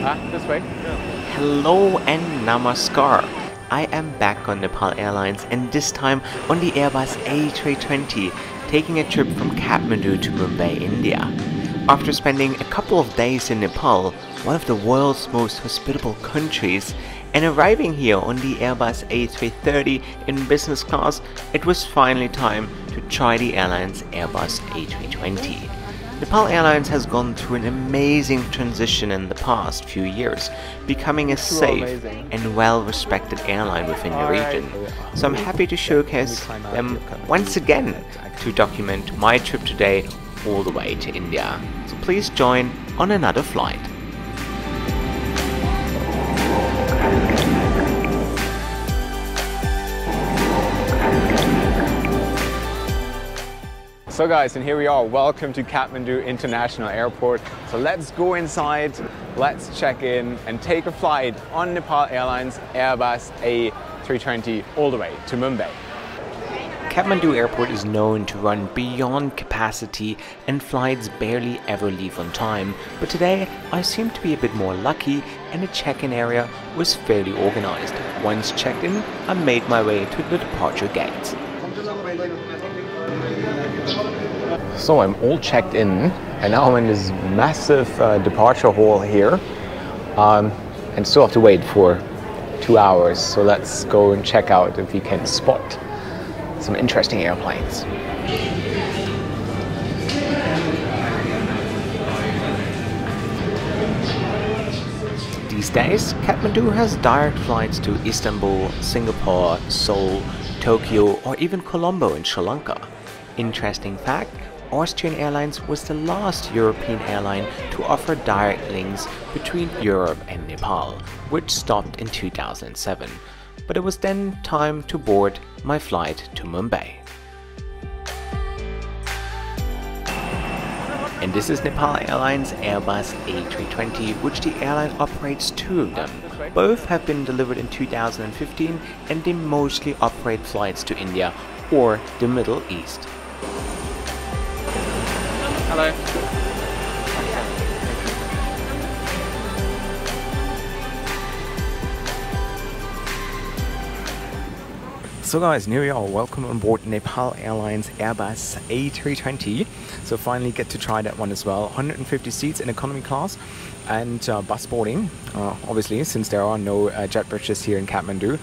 This way. Hello and namaskar. I am back on Nepal Airlines, and this time on the Airbus A320, taking a trip from Kathmandu to Mumbai, India. After spending a couple of days in Nepal, one of the world's most hospitable countries, and arriving here on the Airbus A330 in business class, it was finally time to try the airline's Airbus A320. Nepal Airlines has gone through an amazing transition in the past few years, becoming a safe and well-respected airline within the region. So I'm happy to showcase them once again to document my trip today all the way to India. So please join on another flight. So guys, and here we are. Welcome to Kathmandu International Airport. So let's go inside, let's check in and take a flight on Nepal Airlines Airbus A320 all the way to Mumbai. Kathmandu Airport is known to run beyond capacity and flights barely ever leave on time, but today I seem to be a bit more lucky and the check-in area was fairly organized. Once checked in, I made my way to the departure gate. So I'm all checked in and now I'm in this massive departure hall here and still have to wait for 2 hours. So let's go and check out if we can spot some interesting airplanes. These days, Kathmandu has direct flights to Istanbul, Singapore, Seoul, Tokyo, or even Colombo in Sri Lanka. Interesting fact, Austrian Airlines was the last European airline to offer direct links between Europe and Nepal, which stopped in 2007. But it was then time to board my flight to Mumbai. And this is Nepal Airlines Airbus A320, which the airline operates 2 of them. Both have been delivered in 2015 and they mostly operate flights to India or the Middle East. Hello. So guys, here we are. Welcome on board Nepal Airlines Airbus A320. So finally get to try that one as well. 150 seats in economy class and bus boarding, obviously, since there are no jet bridges here in Kathmandu.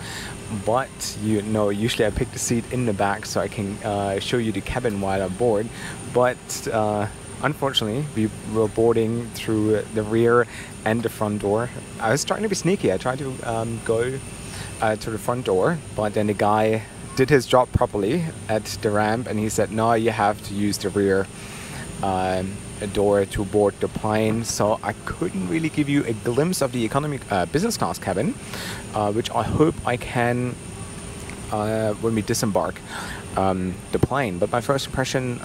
But you know, usually I pick the seat in the back so I can show you the cabin while I'm board. But unfortunately, we were boarding through the rear and the front door. I was trying to be sneaky. I tried to go to the front door, but then the guy did his job properly at the ramp and he said, no, you have to use the rear door to board the plane. So I couldn't really give you a glimpse of the economy business class cabin, which I hope I can when we disembark the plane. But my first impression,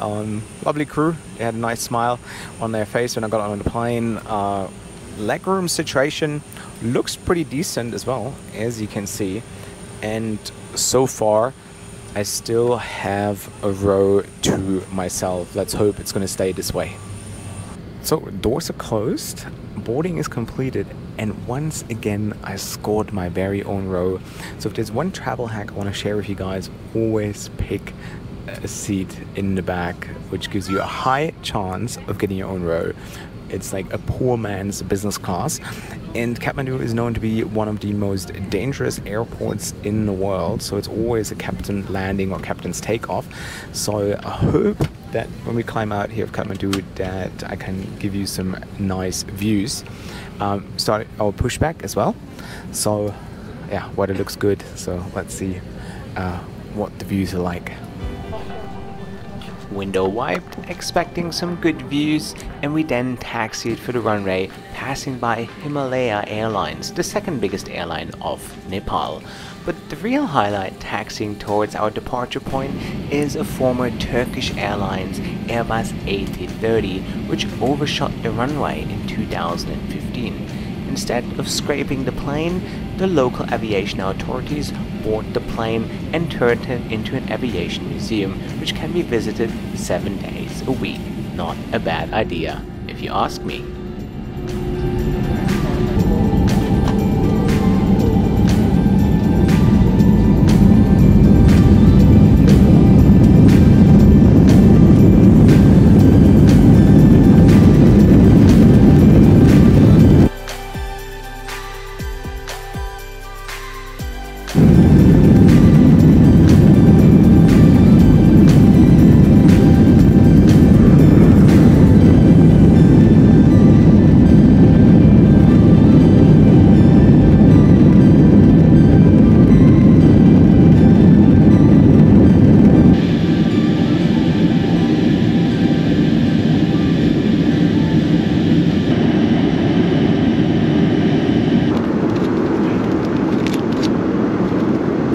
lovely crew. They had a nice smile on their face when I got on the plane. Legroom situation looks pretty decent as well, as you can see, and so far I still have a row to myself. Let's hope it's going to stay this way. So doors are closed, boarding is completed, and once again I scored my very own row. So if there's one travel hack I want to share with you guys, always pick a seat in the back, which gives you a high chance of getting your own row. It's like a poor man's business class, and Kathmandu is known to be one of the most dangerous airports in the world, so it's always a captain landing or captain's takeoff. So I hope that when we climb out here of Kathmandu that I can give you some nice views. Start our pushback as well, so yeah, weather looks good, so let's see what the views are like. Window wiped, expecting some good views, and we then taxied for the runway, passing by Himalaya Airlines, the second biggest airline of Nepal. But the real highlight taxiing towards our departure point is a former Turkish Airlines Airbus A330, which overshot the runway in 2015. Instead of scraping the plane, the local aviation authorities boarded the plane and turned it into an aviation museum, which can be visited 7 days a week. Not a bad idea, if you ask me.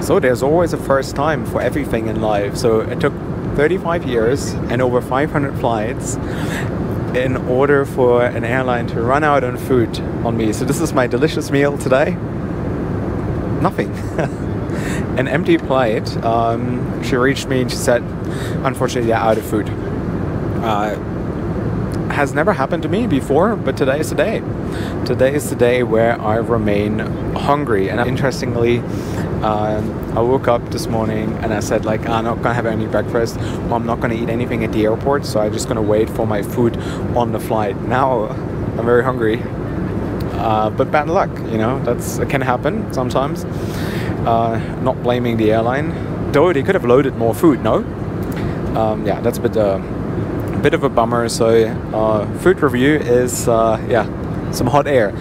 So there's always a first time for everything in life. So it took 35 years and over 500 flights in order for an airline to run out on food on me. So this is my delicious meal today. Nothing. An empty plate. She reached me and she said, unfortunately, they're out of food. Has never happened to me before, but today is the day. Today is the day where I remain hungry. And interestingly, I woke up this morning and I said, like, I'm not gonna have any breakfast, or I'm not gonna eat anything at the airport, so I'm just gonna wait for my food on the flight. Now I'm very hungry, but bad luck, you know, it can happen sometimes. Not blaming the airline, though they could have loaded more food. No, yeah, that's a bit of a bummer. So food review is yeah, some hot air.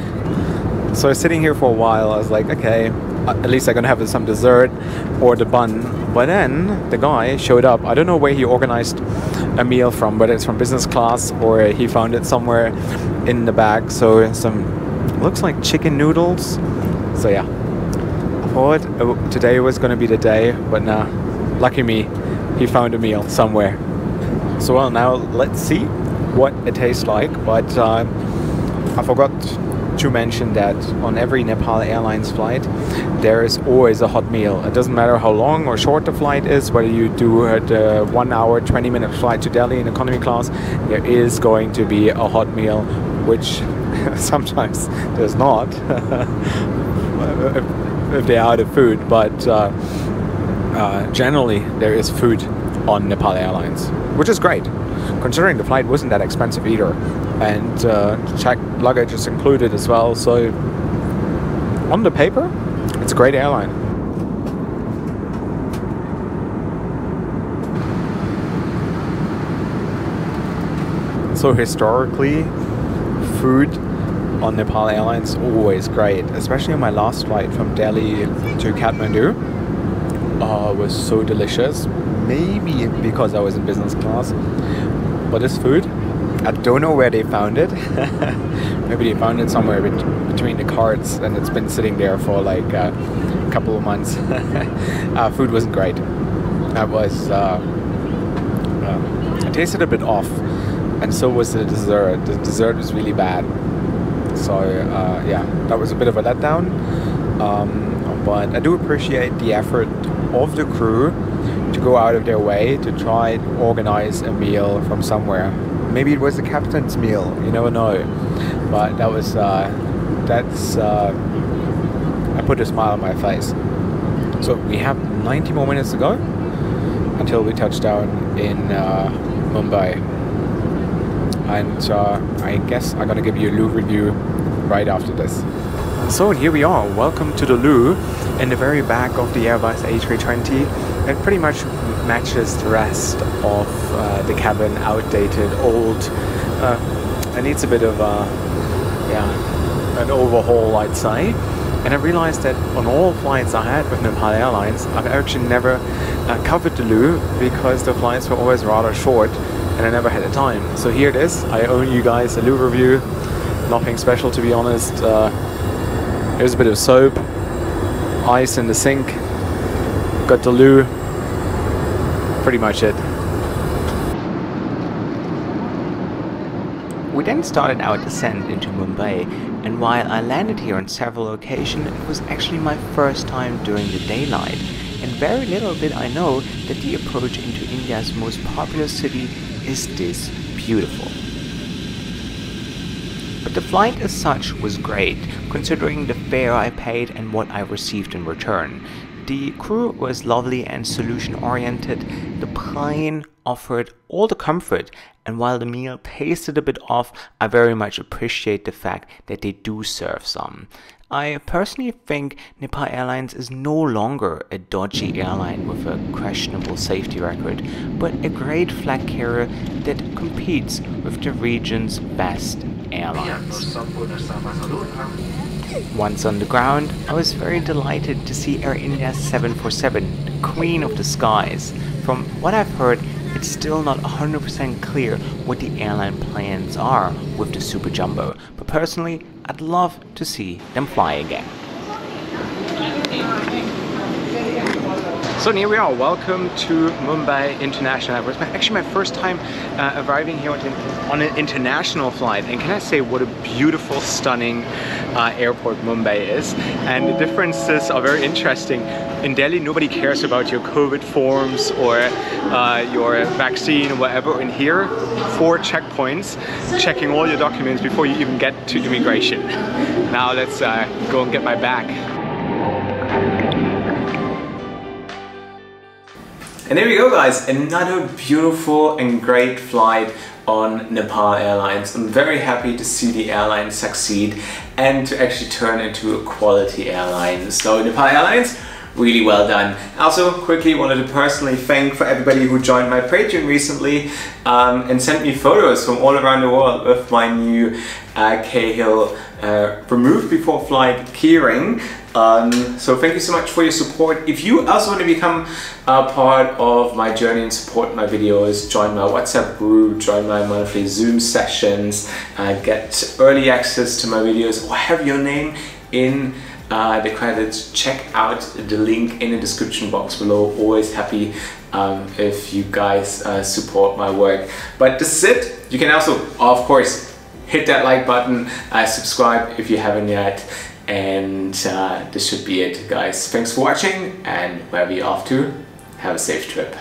So sitting here for a while, I was like, okay, at least I'm gonna have some dessert or the bun. But then the guy showed up. I don't know where he organized a meal from, whether it's from business class or he found it somewhere in the bag. So some, looks like chicken noodles. So yeah, I thought today was gonna be the day, but nah, lucky me, he found a meal somewhere. So well, now let's see what it tastes like. But I forgot to mention that on every Nepal Airlines flight there is always a hot meal. It doesn't matter how long or short the flight is, whether you do the 1 hour 20-minute flight to Delhi in economy class, there is going to be a hot meal, which sometimes there's not if they're out of food, but generally there is food on Nepal Airlines, which is great considering the flight wasn't that expensive either, and checked luggage is included as well. So on the paper, it's a great airline. So historically, food on Nepal Airlines always great, especially on my last flight from Delhi to Kathmandu. Was so delicious. Maybe because I was in business class, but this food, I don't know where they found it. Maybe they found it somewhere between the carts, and it's been sitting there for like a couple of months. Food wasn't great. It was it tasted a bit off, and so was the dessert. The dessert was really bad. So yeah, that was a bit of a letdown. But I do appreciate the effort of the crew to go out of their way to try to organize a meal from somewhere. Maybe it was the captain's meal, you never know. But that was, I put a smile on my face. So we have 90 more minutes to go until we touch down in Mumbai. And I guess I'm gonna give you a loo review right after this. So here we are, welcome to the loo in the very back of the Airbus A320. It pretty much matches the rest of the cabin, outdated, old. It needs a bit of yeah, an overhaul, I'd say. And I realized that on all flights I had with Nepal Airlines, I've actually never covered the loo because the flights were always rather short and I never had the time. So here it is, I owe you guys a loo review. Nothing special, to be honest. Here's a bit of soap, ice in the sink, got the loo, pretty much it. We then started our descent into Mumbai, and while I landed here on several occasions, it was actually my first time during the daylight, and very little did I know that the approach into India's most popular city is this beautiful. But the flight as such was great, considering the fare I paid and what I received in return. The crew was lovely and solution-oriented, the plane offered all the comfort, and while the meal tasted a bit off, I very much appreciate the fact that they do serve some. I personally think Nepal Airlines is no longer a dodgy airline with a questionable safety record, but a great flag carrier that competes with the region's best airlines. Once on the ground, I was very delighted to see Air India's 747, the queen of the skies. From what I've heard, it's still not 100% clear what the airline plans are with the Super Jumbo, but personally, I'd love to see them fly again. So here we are, welcome to Mumbai International Airport. It's actually my first time arriving here on an international flight, and can I say what a beautiful, stunning airport Mumbai is. And the differences are very interesting. In Delhi, nobody cares about your COVID forms or your vaccine or whatever. In here, 4 checkpoints checking all your documents before you even get to immigration. Now let's go and get my bag. And there we go, guys, another beautiful and great flight on Nepal Airlines. I'm very happy to see the airline succeed and to actually turn into a quality airline. So Nepal Airlines, really well done. Also, quickly wanted to personally thank for everybody who joined my Patreon recently and sent me photos from all around the world with my new Cahill removed before flight keyring. So thank you so much for your support. If you also want to become a part of my journey and support my videos, join my WhatsApp group, join my monthly Zoom sessions, get early access to my videos, or have your name in the credits, check out the link in the description box below. Always happy if you guys support my work. But this is it. You can also, of course, hit that like button, subscribe if you haven't yet. And this should be it, guys. Thanks for watching, and wherever you're off to, have a safe trip.